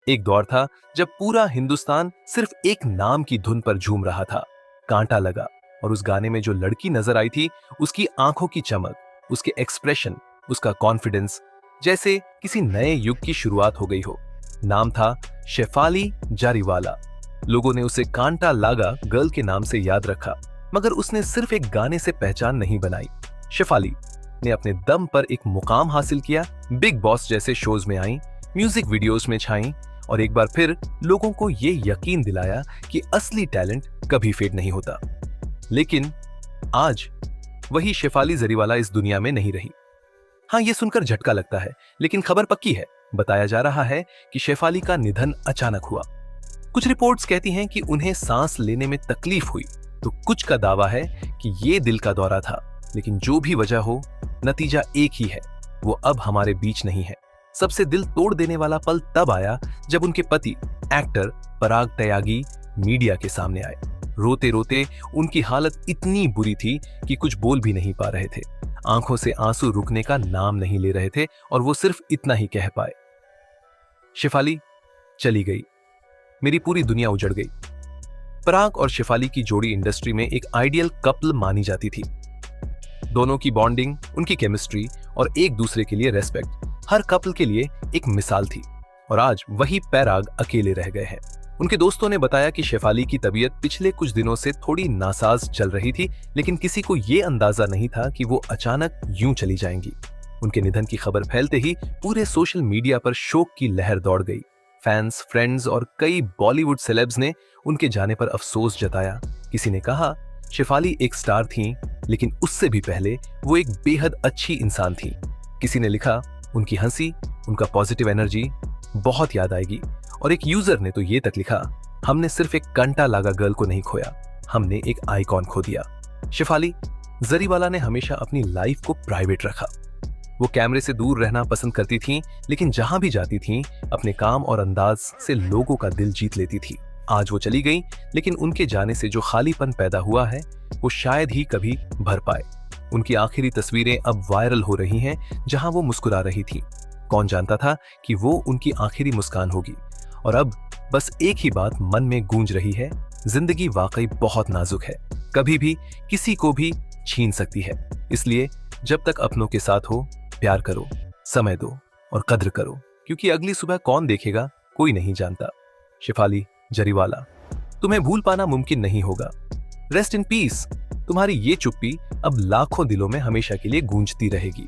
एक दौर था जब पूरा हिंदुस्तान सिर्फ एक नाम की धुन पर झूम रहा था, कांटा लगा। और उस गाने में जो लड़की नजर आई थी, उसकी आंखों की चमक, उसके एक्सप्रेशन, उसका कॉन्फिडेंस, जैसे किसी नए युग की शुरुआत हो गई हो। नाम था शेफाली जारीवाला। लोगों ने उसे कांटा लागा गर्ल के नाम से याद रखा, मगर उसने सिर्फ एक गाने से पहचान नहीं बनाई। शेफाली ने अपने दम पर एक मुकाम हासिल किया, बिग बॉस जैसे शोज में आई, म्यूजिक वीडियोस में छाई और एक बार फिर लोगों को ये यकीन दिलाया कि असली टैलेंट कभी फेड नहीं होता। लेकिन आज वही शेफाली जरीवाला इस दुनिया में नहीं रही। हाँ, ये सुनकर झटका लगता है, लेकिन खबर पक्की है। बताया जा रहा है कि शेफाली का निधन अचानक हुआ। कुछ रिपोर्ट्स कहती हैं कि उन्हें सांस लेने में तकलीफ हुई, तो कुछ का दावा है कि ये दिल का दौरा था। लेकिन जो भी वजह हो, नतीजा एक ही है, वो अब हमारे बीच नहीं है। सबसे दिल तोड़ देने वाला पल तब आया जब उनके पति एक्टर पराग त्यागी मीडिया के सामने आए। रोते रोते उनकी हालत इतनी बुरी थी कि कुछ बोल भी नहीं पा रहे थे। आंखों से आंसू रुकने का नाम नहीं ले रहे थे और वो सिर्फ इतना ही कह पाए, शेफाली चली गई, मेरी पूरी दुनिया उजड़ गई। पराग और शेफाली की जोड़ी इंडस्ट्री में एक आइडियल कपल मानी जाती थी। दोनों की बॉन्डिंग, उनकी केमिस्ट्री और एक दूसरे के लिए रेस्पेक्ट हर कपल के लिए एक मिसाल थी। और आज वही पराग अकेले रह गए हैं। उनके दोस्तों ने बताया कि शेफाली की तबीयत पिछले कुछ दिनों से थोड़ी नासाज चल रही थी, लेकिन किसी को ये अंदाजा नहीं था कि वो अचानक यूं चली जाएंगी। उनके निधन की खबर फैलते ही पूरे सोशल मीडिया पर शोक की लहर दौड़ गई। फैंस, फ्रेंड्स और कई बॉलीवुड सेलेब्स ने उनके जाने पर अफसोस जताया। किसी ने कहा, शेफाली एक स्टार थी, लेकिन उससे भी पहले वो एक बेहद अच्छी इंसान थी। किसी ने लिखा, उनकी हंसी, उनका पॉजिटिव एनर्जी बहुत याद आएगी। और एक यूजर ने तो ये तक लिखा, हमने सिर्फ एक कांटा लागा गर्ल को नहीं खोया, हमने एक आइकॉन खो दिया। शेफाली जरीवाला ने हमेशा अपनी लाइफ को प्राइवेट रखा। वो कैमरे से दूर रहना पसंद करती थीं, लेकिन जहां भी जाती थीं, अपने काम और अंदाज से लोगों का दिल जीत लेती थी। आज वो चली गई, लेकिन उनके जाने से जो खालीपन पैदा हुआ है, वो शायद ही कभी भर पाए। उनकी आखिरी तस्वीरें अब वायरल हो रही हैं, जहां वो मुस्कुरा रही थी। कौन जानता था कि वो उनकी आखिरी मुस्कान होगी। और अब बस एक ही बात मन में गूंज रही है, जिंदगी वाकई बहुत नाजुक है, कभी भी किसी को भी छीन सकती है। इसलिए जब तक अपनों के साथ हो, प्यार करो, समय दो और कद्र करो, क्योंकि अगली सुबह कौन देखेगा कोई नहीं जानता। शेफाली जरीवाला, तुम्हें भूल पाना मुमकिन नहीं होगा। Rest in peace. तुम्हारी ये चुप्पी अब लाखों दिलों में हमेशा के लिए गूंजती रहेगी।